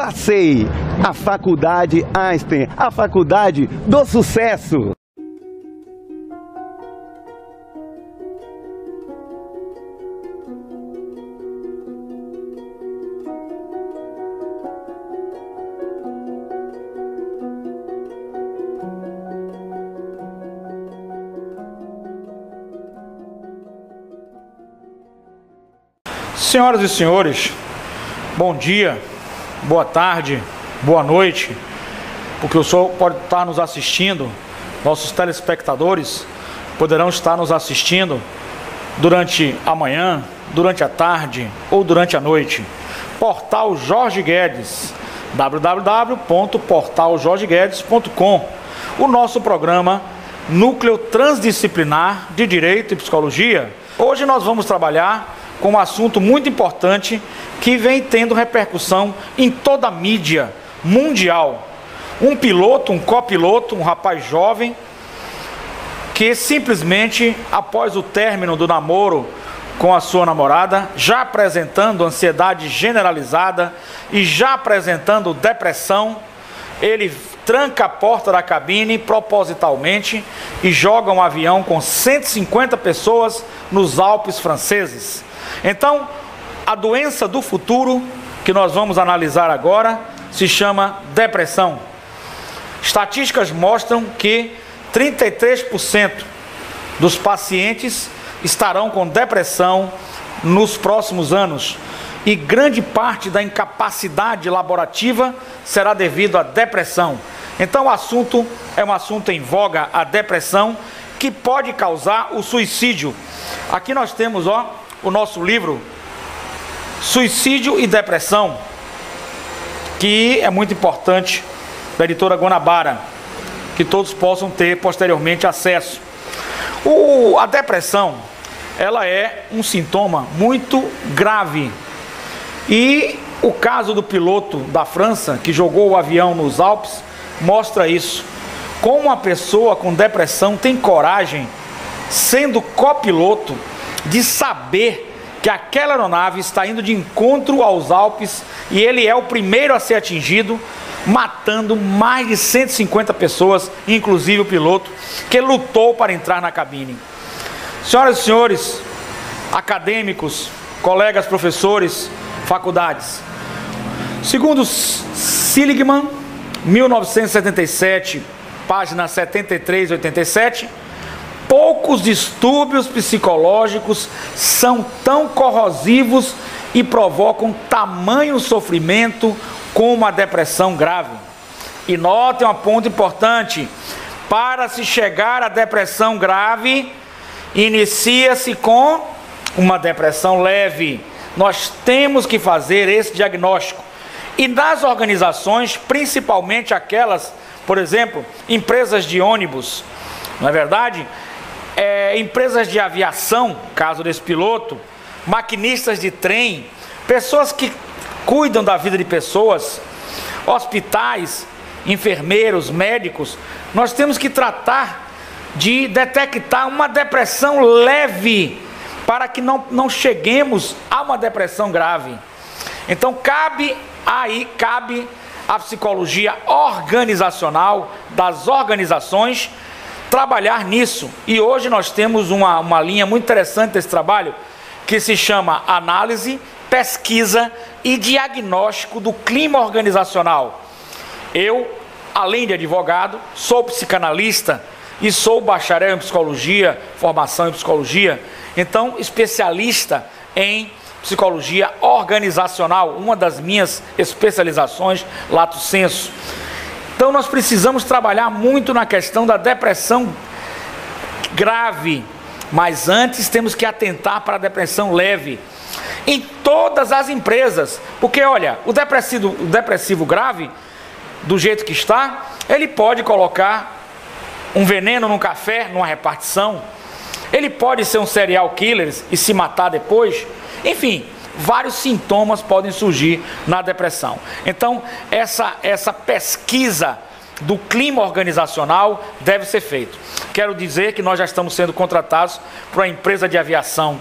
Passei! A Faculdade Einstein, a faculdade do sucesso! Senhoras e senhores, bom dia, boa tarde, boa noite, porque o senhor pode estar nos assistindo, nossos telespectadores poderão estar nos assistindo durante a manhã, durante a tarde ou durante a noite. Portal Jorge Guedes, www.portaljorgeguedes.com, o nosso programa Núcleo Transdisciplinar de Direito e Psicologia. Hoje nós vamos trabalhar com um assunto muito importante que vem tendo repercussão em toda a mídia mundial. Um piloto, um copiloto, um rapaz jovem, que simplesmente, após o término do namoro com a sua namorada, já apresentando ansiedade generalizada e já apresentando depressão, ele tranca a porta da cabine propositalmente e joga um avião com 150 pessoas nos Alpes franceses. Então, a doença do futuro que nós vamos analisar agora se chama depressão. Estatísticas mostram que 33% dos pacientes estarão com depressão nos próximos anos e grande parte da incapacidade laborativa será devido à depressão. Então, o assunto é um assunto em voga, a depressão, que pode causar o suicídio. Aqui nós temos, o nosso livro Suicídio e Depressão, que é muito importante, da editora Guanabara, que todos possam ter posteriormente acesso. A depressão, ela é um sintoma muito grave, e o caso do piloto da França, que jogou o avião nos Alpes, mostra isso. Como uma pessoa com depressão tem coragem, sendo copiloto, de saber que aquela aeronave está indo de encontro aos Alpes e ele é o primeiro a ser atingido, matando mais de 150 pessoas, inclusive o piloto, que lutou para entrar na cabine. Senhoras e senhores, acadêmicos, colegas, professores, faculdades, segundo Seligman, 1977, página 73 e 87, poucos distúrbios psicológicos são tão corrosivos e provocam tamanho sofrimento como a depressão grave. E notem um ponto importante: para se chegar à depressão grave, inicia-se com uma depressão leve. Nós temos que fazer esse diagnóstico. E nas organizações, principalmente aquelas, por exemplo, empresas de ônibus, não é verdade? Empresas de aviação, caso desse piloto, maquinistas de trem, pessoas que cuidam da vida de pessoas, hospitais, enfermeiros, médicos, nós temos que tratar de detectar uma depressão leve, para que não cheguemos a uma depressão grave. Então cabe à psicologia organizacional das organizações trabalhar nisso. E hoje nós temos uma linha muito interessante desse trabalho, que se chama análise, pesquisa e diagnóstico do clima organizacional. Eu, além de advogado, sou psicanalista e sou bacharel em psicologia, formação em psicologia, então especialista em psicologia organizacional, uma das minhas especializações, lato sensu. Então nós precisamos trabalhar muito na questão da depressão grave, mas antes temos que atentar para a depressão leve em todas as empresas, porque olha, o depressivo grave, do jeito que está, ele pode colocar um veneno num café, numa repartição, ele pode ser um serial killer e se matar depois, enfim, vários sintomas podem surgir na depressão. Então, essa pesquisa do clima organizacional deve ser feita. Quero dizer que nós já estamos sendo contratados por uma empresa de aviação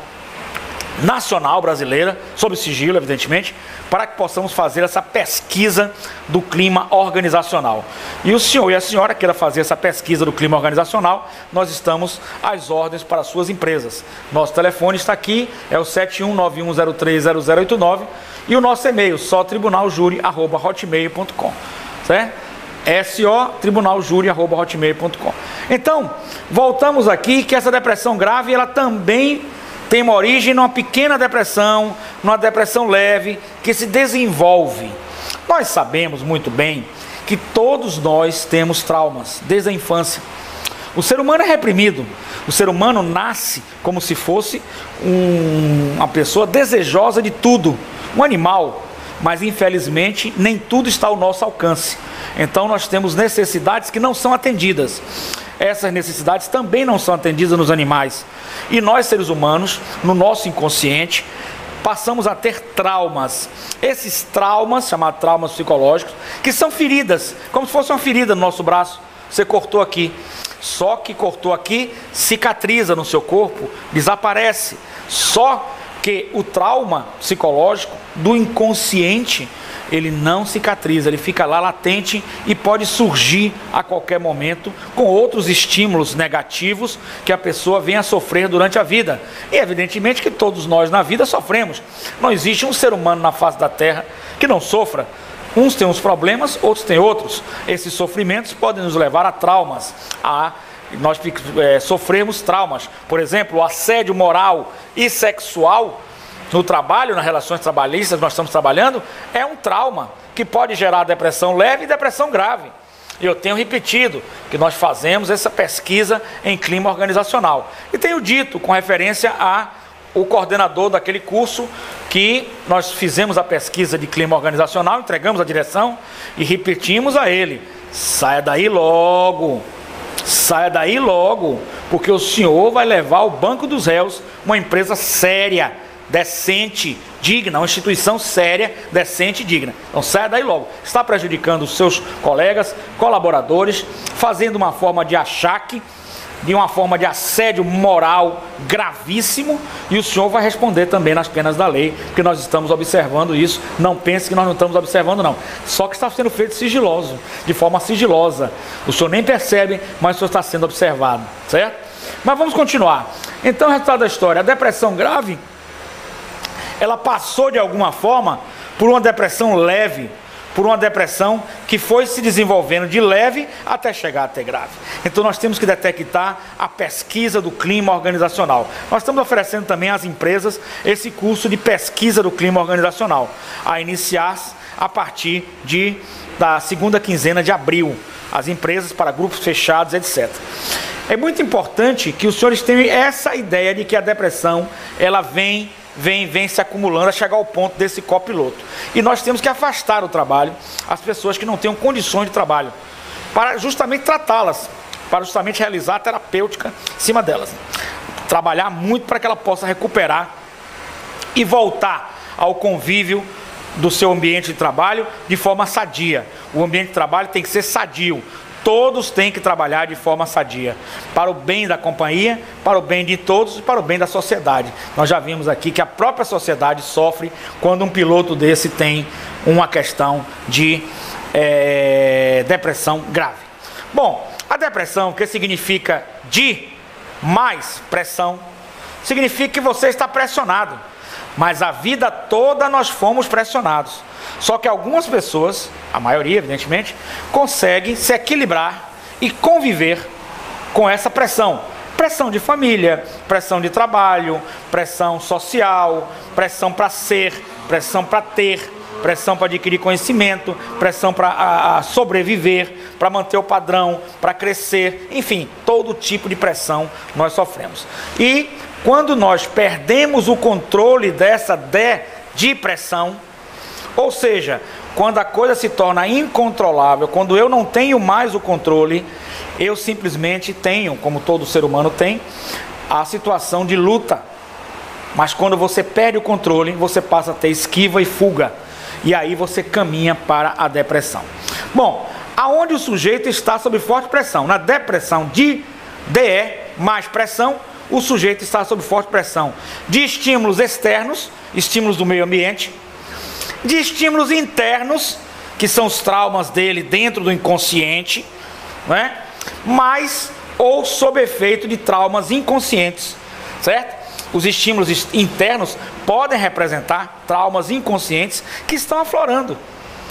nacional brasileira, sob sigilo, evidentemente, para que possamos fazer essa pesquisa do clima organizacional. E o senhor e a senhora queira fazer essa pesquisa do clima organizacional, nós estamos às ordens para as suas empresas. Nosso telefone está aqui, é o 7191030089, e o nosso e-mail, sotribunaljuri@hotmail.com, certo? sotribunaljuri@hotmail.com. Então, voltamos aqui que essa depressão grave, ela também tem uma origem numa pequena depressão, numa depressão leve, que se desenvolve. Nós sabemos muito bem que todos nós temos traumas, desde a infância. O ser humano é reprimido, o ser humano nasce como se fosse uma pessoa desejosa de tudo, um animal, mas infelizmente nem tudo está ao nosso alcance. Então nós temos necessidades que não são atendidas. Essas necessidades também não são atendidas nos animais. E nós, seres humanos, no nosso inconsciente, passamos a ter traumas. Esses traumas, chamados traumas psicológicos, que são feridas, como se fosse uma ferida no nosso braço. Você cortou aqui, só que cortou aqui, cicatriza no seu corpo, desaparece. Só que o trauma psicológico do inconsciente, ele não cicatriza, ele fica lá latente e pode surgir a qualquer momento com outros estímulos negativos que a pessoa venha a sofrer durante a vida. E evidentemente que todos nós na vida sofremos. Não existe um ser humano na face da terra que não sofra. Uns têm uns problemas, outros têm outros. Esses sofrimentos podem nos levar a traumas, nós sofremos traumas. Por exemplo, o assédio moral e sexual no trabalho, nas relações trabalhistas que nós estamos trabalhando, é um trauma que pode gerar depressão leve e depressão grave. E eu tenho repetido que nós fazemos essa pesquisa em clima organizacional. E tenho dito, com referência ao coordenador daquele curso, que nós fizemos a pesquisa de clima organizacional, entregamos a direção e repetimos a ele: saia daí logo, porque o senhor vai levar ao banco dos réus uma empresa séria, decente, digna, uma instituição séria, decente e digna. Então saia daí logo. Está prejudicando os seus colegas, colaboradores, fazendo uma forma de achaque, de uma forma de assédio moral gravíssimo, e o senhor vai responder também nas penas da lei, porque nós estamos observando isso. Não pense que nós não estamos observando, não. Só que está sendo feito sigiloso, de forma sigilosa. O senhor nem percebe, mas o senhor está sendo observado, certo? Mas vamos continuar. Então, o resultado da história: a depressão grave, ela passou de alguma forma por uma depressão leve, por uma depressão que foi se desenvolvendo de leve até chegar a ter grave. Então nós temos que detectar a pesquisa do clima organizacional. Nós estamos oferecendo também às empresas esse curso de pesquisa do clima organizacional, a iniciar-se a partir da segunda quinzena de abril, as empresas para grupos fechados, etc. É muito importante que os senhores tenham essa ideia de que a depressão, ela vem se acumulando a chegar ao ponto desse copiloto. E nós temos que afastar do trabalho as pessoas que não tenham condições de trabalho, para justamente tratá-las, para justamente realizar a terapêutica em cima delas. Trabalhar muito para que ela possa recuperar e voltar ao convívio do seu ambiente de trabalho de forma sadia. O ambiente de trabalho tem que ser sadio. Todos têm que trabalhar de forma sadia, para o bem da companhia, para o bem de todos e para o bem da sociedade. Nós já vimos aqui que a própria sociedade sofre quando um piloto desse tem uma questão de depressão grave. Bom, a depressão, que significa de mais pressão, significa que você está pressionado. Mas a vida toda nós fomos pressionados. Só que algumas pessoas, a maioria evidentemente, conseguem se equilibrar e conviver com essa pressão. Pressão de família, pressão de trabalho, pressão social, pressão para ser, pressão para ter, pressão para adquirir conhecimento, pressão para sobreviver, para manter o padrão, para crescer, enfim, todo tipo de pressão nós sofremos. E quando nós perdemos o controle dessa depressão, ou seja, quando a coisa se torna incontrolável, quando eu não tenho mais o controle, eu simplesmente tenho, como todo ser humano tem, a situação de luta. Mas quando você perde o controle, você passa a ter esquiva e fuga. E aí você caminha para a depressão. Bom, aonde o sujeito está sob forte pressão? Na depressão de DE, mais pressão, o sujeito está sob forte pressão de estímulos externos, estímulos do meio ambiente, de estímulos internos, que são os traumas dele dentro do inconsciente, né? Mas, ou sob efeito de traumas inconscientes, certo? Os estímulos internos podem representar traumas inconscientes que estão aflorando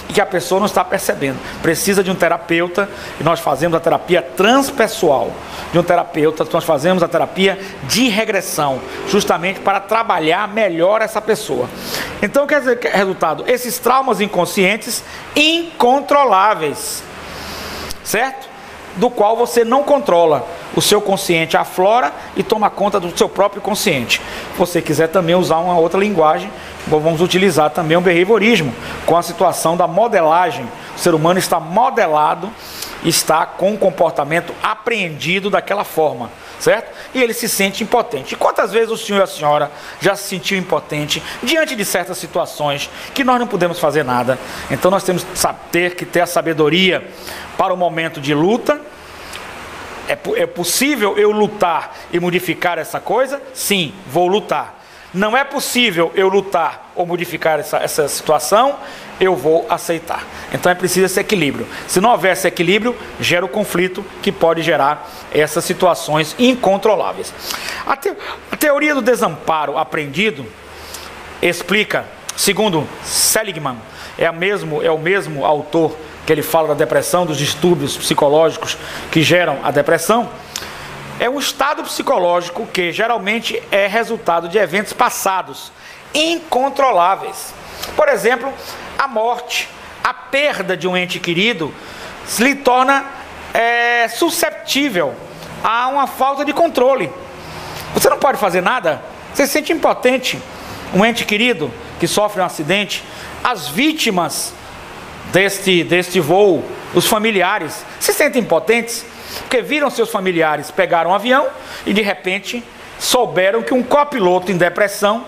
e que a pessoa não está percebendo. Precisa de um terapeuta, e nós fazemos a terapia transpessoal. De um terapeuta, nós fazemos a terapia de regressão, justamente para trabalhar melhor essa pessoa. Então, quer dizer, resultado, esses traumas inconscientes incontroláveis, certo? Do qual você não controla. O seu consciente aflora e toma conta do seu próprio consciente. Se você quiser também usar uma outra linguagem, vamos utilizar também o behaviorismo, com a situação da modelagem. O ser humano está modelado, está com o comportamento apreendido daquela forma, certo? E ele se sente impotente. E quantas vezes o senhor e a senhora já se sentiu impotente diante de certas situações que nós não podemos fazer nada? Então nós temos que ter a sabedoria para o momento de luta. É possível eu lutar e modificar essa coisa? Sim, vou lutar. Não é possível eu lutar ou modificar essa situação? Eu vou aceitar. Então é preciso esse equilíbrio. Se não houver esse equilíbrio, gera o conflito que pode gerar essas situações incontroláveis. A teoria do desamparo aprendido explica, segundo Seligman, é o mesmo autor que ele fala da depressão, dos distúrbios psicológicos que geram a depressão. É um estado psicológico que geralmente é resultado de eventos passados, incontroláveis. Por exemplo, a morte, a perda de um ente querido, se lhe torna susceptível a uma falta de controle. Você não pode fazer nada, você se sente impotente. Um ente querido que sofre um acidente, as vítimas deste voo, os familiares, se sentem impotentes, porque viram seus familiares pegar um avião e de repente souberam que um copiloto em depressão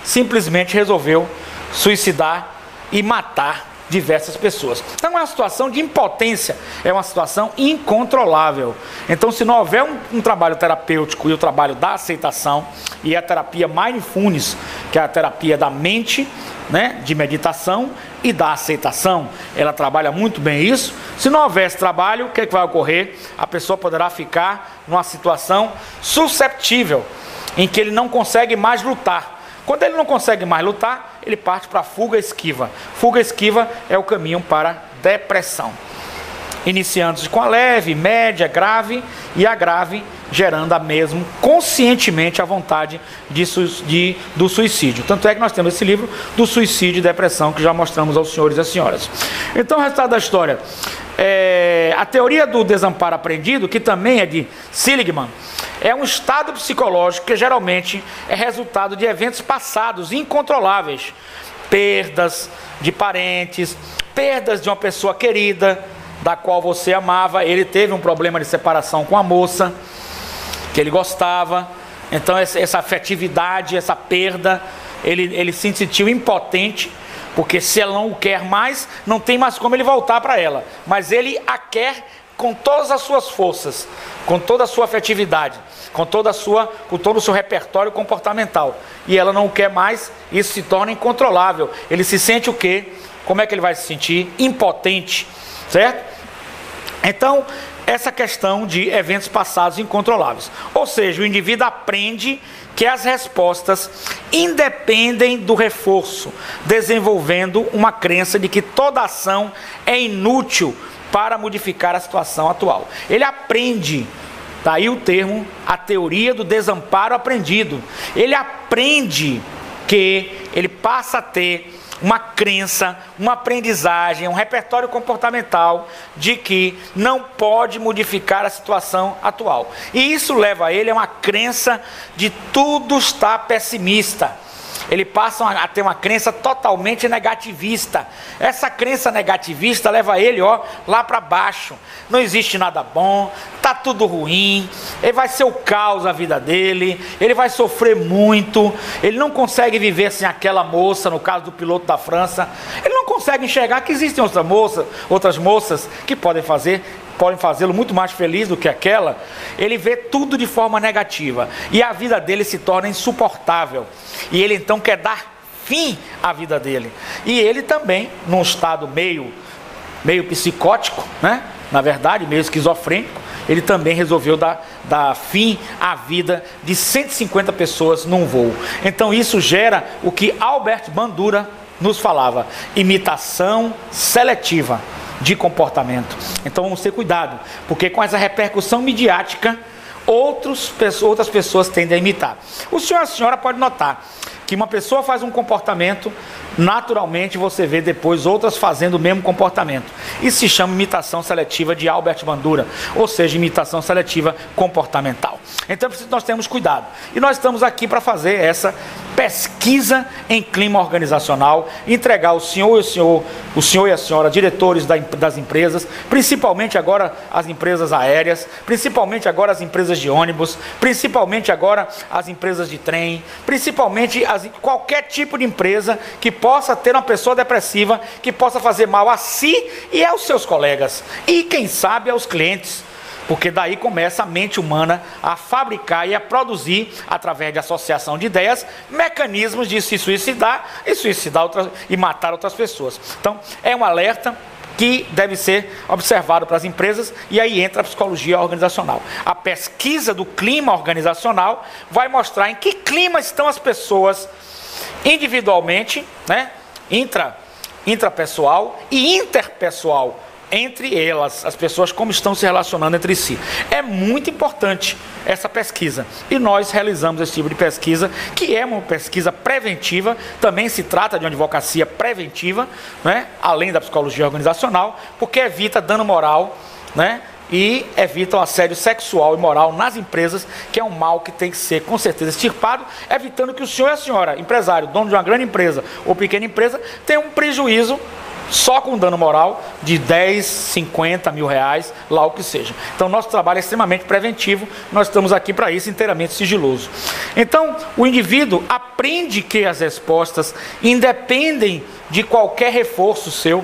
simplesmente resolveu suicidar e matar diversas pessoas. Então é uma situação de impotência, é uma situação incontrolável. Então, se não houver um trabalho terapêutico e o trabalho da aceitação, e a terapia Mindfulness, que é a terapia da mente, né, de meditação e da aceitação, ela trabalha muito bem isso. Se não houver esse trabalho, o que vai ocorrer? A pessoa poderá ficar numa situação susceptível, em que ele não consegue mais lutar. Quando ele não consegue mais lutar, ele parte para a fuga esquiva. Fuga esquiva é o caminho para depressão. Iniciando-se com a leve, média, grave, e a grave gerando a mesmo conscientemente a vontade do suicídio. Tanto é que nós temos esse livro do suicídio e depressão que já mostramos aos senhores e às senhoras. Então, o resultado da história. A teoria do desamparo aprendido, que também é de Seligman, é um estado psicológico que geralmente é resultado de eventos passados incontroláveis. Perdas de parentes, perdas de uma pessoa querida, da qual você amava. Ele teve um problema de separação com a moça que ele gostava. Então essa afetividade, essa perda, ele se sentiu impotente, porque se ela não o quer mais, não tem mais como ele voltar para ela. Mas ele a quer com todas as suas forças, com toda a sua afetividade, com todo o seu repertório comportamental. E ela não o quer mais, isso se torna incontrolável. Ele se sente o quê? Como é que ele vai se sentir? Impotente, certo? Então, essa questão de eventos passados incontroláveis. Ou seja, o indivíduo aprende que as respostas independem do reforço, desenvolvendo uma crença de que toda ação é inútil para modificar a situação atual. Ele aprende, daí o termo, a teoria do desamparo aprendido. Ele aprende que ele passa a ter uma crença, uma aprendizagem, um repertório comportamental de que não pode modificar a situação atual. E isso leva ele a uma crença de tudo está pessimista. Ele passa a ter uma crença totalmente negativista. Essa crença negativista leva ele lá para baixo. Não existe nada bom, está tudo ruim, ele vai ser o caos a vida dele, ele vai sofrer muito, ele não consegue viver sem aquela moça, no caso do piloto da França. Ele não consegue enxergar que existem outras moças que podem fazer podem fazê-lo muito mais feliz do que aquela, ele vê tudo de forma negativa e a vida dele se torna insuportável e ele então quer dar fim à vida dele. E ele também, num estado meio psicótico, né? Na verdade, meio esquizofrênico, ele também resolveu dar fim à vida de 150 pessoas num voo. Então isso gera o que Albert Bandura nos falava: imitação seletiva de comportamento. Então vamos ter cuidado, porque com essa repercussão midiática, outras pessoas tendem a imitar. O senhor e a senhora pode notar que uma pessoa faz um comportamento, naturalmente você vê depois outras fazendo o mesmo comportamento. Isso se chama imitação seletiva de Albert Bandura, ou seja, imitação seletiva comportamental. Então nós temos cuidado. E nós estamos aqui para fazer essa pesquisa em clima organizacional, entregar o senhor e a senhora, diretores das empresas, principalmente agora as empresas aéreas, principalmente agora as empresas de ônibus, principalmente agora as empresas de trem, principalmente qualquer tipo de empresa que possa ter uma pessoa depressiva, que possa fazer mal a si e aos seus colegas, e quem sabe aos clientes. Porque daí começa a mente humana a fabricar e a produzir, através de associação de ideias, mecanismos de se suicidar e matar outras pessoas. Então, é um alerta que deve ser observado para as empresas, e aí entra a psicologia organizacional. A pesquisa do clima organizacional vai mostrar em que clima estão as pessoas individualmente, né? Intrapessoal e interpessoal, entre elas, as pessoas como estão se relacionando entre si. É muito importante essa pesquisa, e nós realizamos esse tipo de pesquisa, que é uma pesquisa preventiva. Também se trata de uma advocacia preventiva, né? Além da psicologia organizacional, porque evita dano moral, né? E evita o assédio sexual e moral nas empresas, que é um mal que tem que ser, com certeza, extirpado, evitando que o senhor e a senhora, empresário, dono de uma grande empresa ou pequena empresa, tenham um prejuízo só com dano moral de 10, 50 mil reais, lá o que seja. Então nosso trabalho é extremamente preventivo, nós estamos aqui para isso, inteiramente sigiloso. Então o indivíduo aprende que as respostas independem de qualquer reforço seu.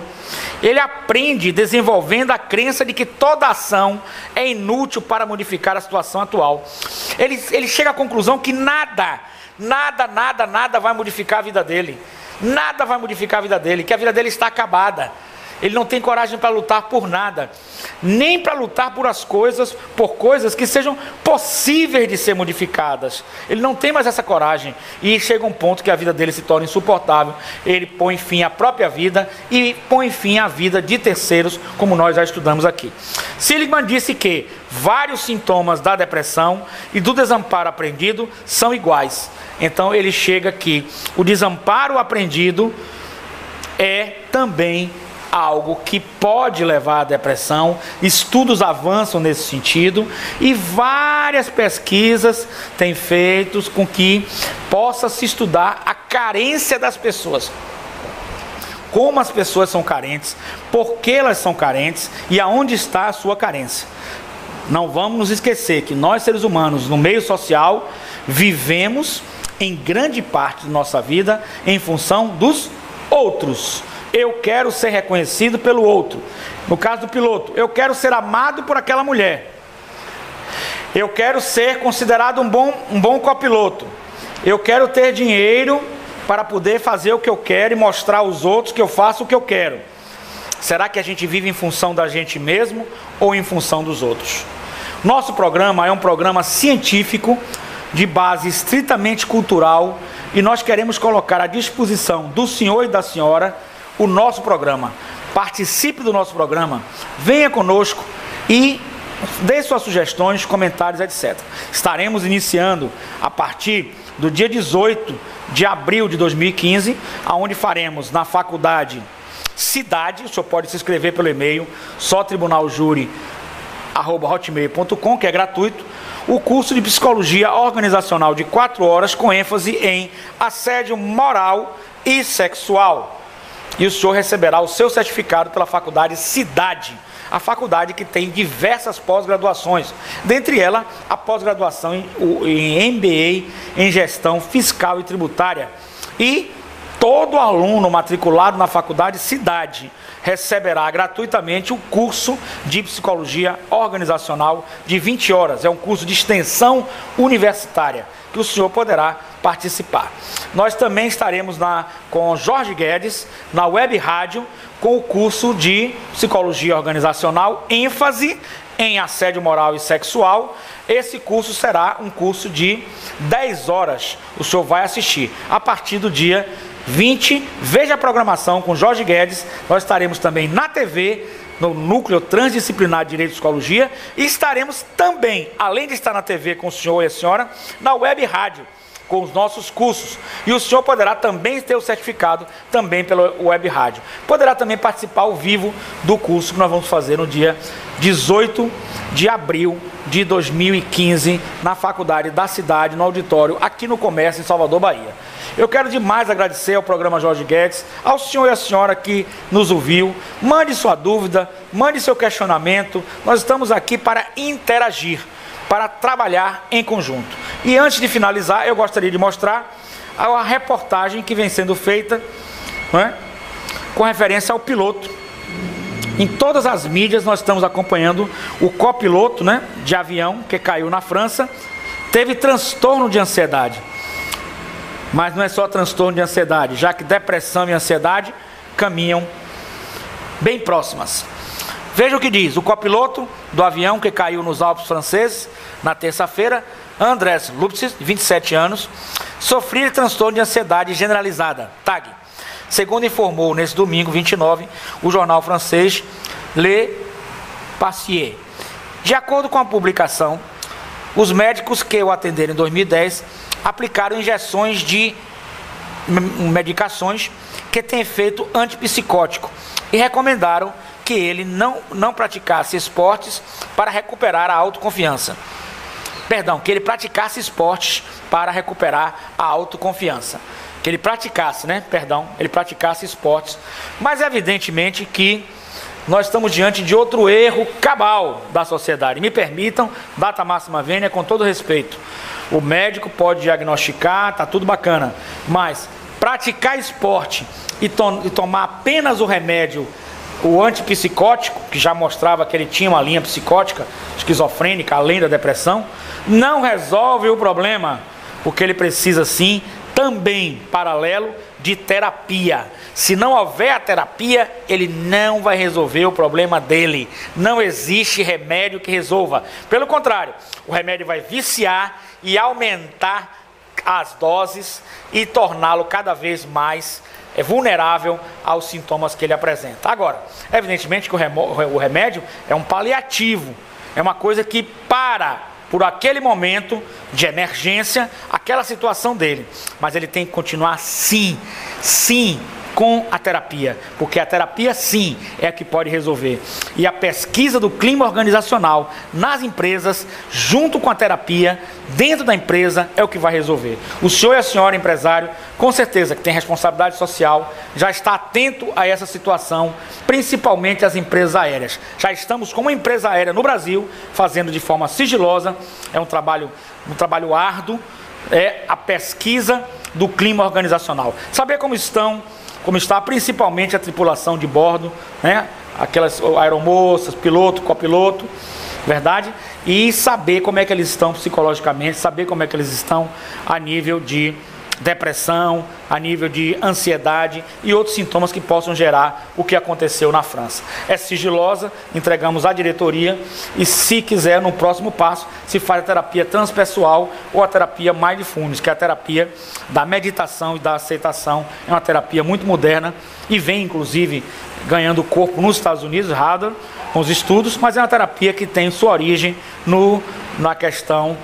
Ele aprende desenvolvendo a crença de que toda ação é inútil para modificar a situação atual. Ele chega à conclusão que nada vai modificar a vida dele. Nada vai modificar a vida dele, que a vida dele está acabada. Ele não tem coragem para lutar por nada, nem para lutar por coisas que sejam possíveis de ser modificadas. Ele não tem mais essa coragem, e chega um ponto que a vida dele se torna insuportável. Ele põe fim à própria vida e põe fim à vida de terceiros, como nós já estudamos aqui. Seligman disse que vários sintomas da depressão e do desamparo aprendido são iguais. Então ele chega que o desamparo aprendido é também algo que pode levar à depressão. Estudos avançam nesse sentido, e várias pesquisas têm feito com que possa se estudar a carência das pessoas. Como as pessoas são carentes, por que elas são carentes e aonde está a sua carência. Não vamos nos esquecer que nós, seres humanos, no meio social, vivemos em grande parte de nossa vida em função dos outros. Eu quero ser reconhecido pelo outro. No caso do piloto, eu quero ser amado por aquela mulher. Eu quero ser considerado um bom copiloto. Eu quero ter dinheiro para poder fazer o que eu quero e mostrar aos outros que eu faço o que eu quero. Será que a gente vive em função da gente mesmo ou em função dos outros? Nosso programa é um programa científico de base estritamente cultural, e nós queremos colocar à disposição do senhor e da senhora o nosso programa. Participe do nosso programa, venha conosco e dê suas sugestões, comentários, etc. Estaremos iniciando a partir do dia 18 de abril de 2015, onde faremos na faculdade Cidade. O senhor pode se inscrever pelo e-mail sotribunaljury@hotmail.com, que é gratuito. O curso de Psicologia Organizacional de 4 horas, com ênfase em assédio moral e sexual. E o senhor receberá o seu certificado pela faculdade Cidade, a faculdade que tem diversas pós-graduações, dentre elas a pós-graduação em MBA em Gestão Fiscal e Tributária. E todo aluno matriculado na faculdade Cidade receberá gratuitamente o curso de psicologia organizacional de 20 horas. É um curso de extensão universitária que o senhor poderá participar. Nós também estaremos com Jorge Guedes na web rádio com o curso de psicologia organizacional, ênfase em assédio moral e sexual. Esse curso será um curso de 10 horas. O senhor vai assistir a partir do dia 20. Veja a programação com Jorge Guedes. Nós estaremos também na TV, no Núcleo Transdisciplinar de Direito e Psicologia, e estaremos também, além de estar na TV com o senhor e a senhora, na web rádio com os nossos cursos. E o senhor poderá também ter o certificado também pela web rádio. Poderá também participar ao vivo do curso que nós vamos fazer no dia 18 de abril de 2015 na Faculdade da Cidade, no auditório, aqui no Comércio, em Salvador, Bahia. Eu quero demais agradecer ao programa Jorge Guedes, ao senhor e à senhora que nos ouviu. Mande sua dúvida, mande seu questionamento. Nós estamos aqui para interagir, para trabalhar em conjunto. E antes de finalizar, eu gostaria de mostrar a reportagem que vem sendo feita, não é, com referência ao piloto. Em todas as mídias nós estamos acompanhando o copiloto, né, de avião que caiu na França, teve transtorno de ansiedade. Mas não é só transtorno de ansiedade, já que depressão e ansiedade caminham bem próximas. Veja o que diz o copiloto do avião que caiu nos Alpes franceses na terça-feira, Andrés Lupsis, de 27 anos, sofria transtorno de ansiedade generalizada, TAG. Segundo informou nesse domingo 29 o jornal francês Le Passier. De acordo com a publicação, os médicos que o atenderam em 2010 aplicaram injeções de medicações que têm efeito antipsicótico e recomendaram que ele não praticasse esportes para recuperar a autoconfiança. Perdão, que ele praticasse esportes para recuperar a autoconfiança. Que ele praticasse, né? Perdão, ele praticasse esportes. Mas evidentemente que nós estamos diante de outro erro cabal da sociedade. Me permitam, data máxima vênia, com todo respeito. O médico pode diagnosticar, tá tudo bacana. Mas praticar esporte e tomar apenas o remédio, o antipsicótico, que já mostrava que ele tinha uma linha psicótica, esquizofrênica, além da depressão, não resolve o problema, porque ele precisa sim, também paralelo, de terapia. Se não houver a terapia, ele não vai resolver o problema dele. Não existe remédio que resolva. Pelo contrário, o remédio vai viciar e aumentar as doses e torná-lo cada vez mais vulnerável aos sintomas que ele apresenta. Agora, evidentemente que o remédio é um paliativo, é uma coisa que por aquele momento de emergência, aquela situação dele. Mas ele tem que continuar sim, com a terapia, porque a terapia sim é a que pode resolver. E a pesquisa do clima organizacional nas empresas, junto com a terapia, dentro da empresa, é o que vai resolver. O senhor e a senhora empresário, com certeza que tem responsabilidade social, já está atento a essa situação, principalmente as empresas aéreas. Já estamos com uma empresa aérea no Brasil, fazendo de forma sigilosa, é um trabalho árduo, é a pesquisa do clima organizacional. Saber como está principalmente a tripulação de bordo, né? Aquelas aeromoças, piloto, copiloto, verdade? E saber como é que eles estão psicologicamente, saber como é que eles estão a nível de depressão, a nível de ansiedade e outros sintomas que possam gerar o que aconteceu na França. É sigilosa, entregamos à diretoria e, se quiser, no próximo passo, se faz a terapia transpessoal ou a terapia Mindfulness, que é a terapia da meditação e da aceitação. É uma terapia muito moderna e vem, inclusive, ganhando corpo nos Estados Unidos, Harvard, com os estudos, mas é uma terapia que tem sua origem na questão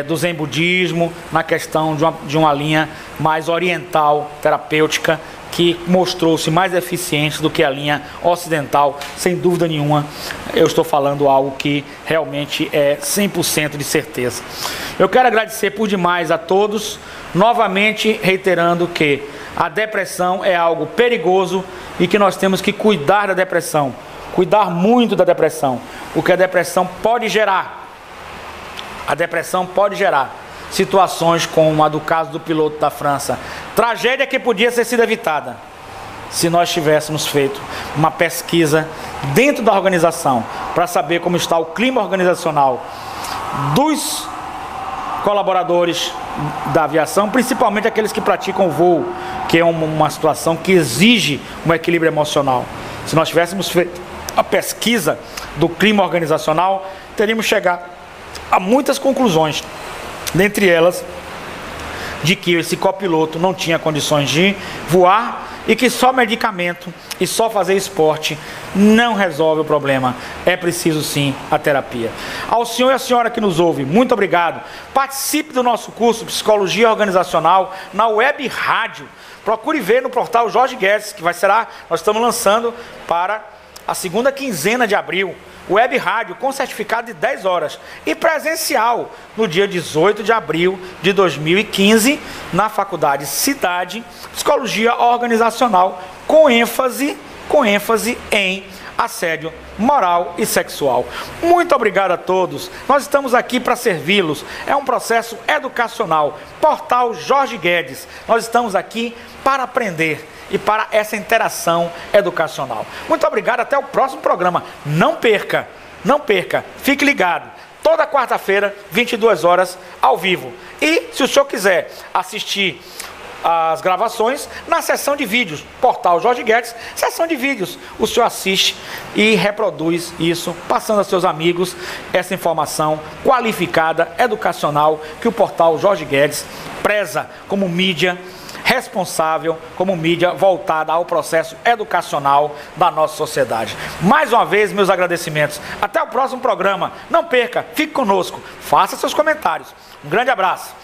do Zen budismo, na questão de uma linha mais oriental, terapêutica, que mostrou-se mais eficiente do que a linha ocidental, sem dúvida nenhuma. Eu estou falando algo que realmente é 100% de certeza. Eu quero agradecer por demais a todos, novamente reiterando que a depressão é algo perigoso e que nós temos que cuidar da depressão, cuidar muito da depressão, porque a depressão pode gerar situações como a do caso do piloto da França, Tragédia que podia ter sido evitada se nós tivéssemos feito uma pesquisa dentro da organização para saber como está o clima organizacional dos colaboradores da aviação, principalmente aqueles que praticam o voo, que é uma situação que exige um equilíbrio emocional. Se nós tivéssemos feito a pesquisa do clima organizacional, teríamos chegado a muitas conclusões, dentre elas de que esse copiloto não tinha condições de voar e que só medicamento e só fazer esporte não resolve o problema. É preciso sim a terapia. Ao senhor e à senhora que nos ouve, muito obrigado. Participe do nosso curso Psicologia Organizacional na Web Rádio. Procure ver no portal Jorge Guedes, que nós estamos lançando para a segunda quinzena de abril. Web Rádio com certificado de 10 horas e presencial no dia 18 de abril de 2015 na Faculdade Cidade, Psicologia Organizacional com ênfase em assédio moral e sexual. Muito obrigado a todos. Nós estamos aqui para servi-los. É um processo educacional. Portal Jorge Guedes. Nós estamos aqui para aprender e para essa interação educacional. Muito obrigado, até o próximo programa. Não perca, fique ligado. Toda quarta-feira, 22 horas, ao vivo. E, se o senhor quiser assistir as gravações, na seção de vídeos, portal Jorge Guedes, seção de vídeos, o senhor assiste e reproduz isso, passando aos seus amigos essa informação qualificada, educacional, que o portal Jorge Guedes preza como mídia responsável, como mídia voltada ao processo educacional da nossa sociedade. Mais uma vez, meus agradecimentos. Até o próximo programa. Não perca, fique conosco, faça seus comentários. Um grande abraço.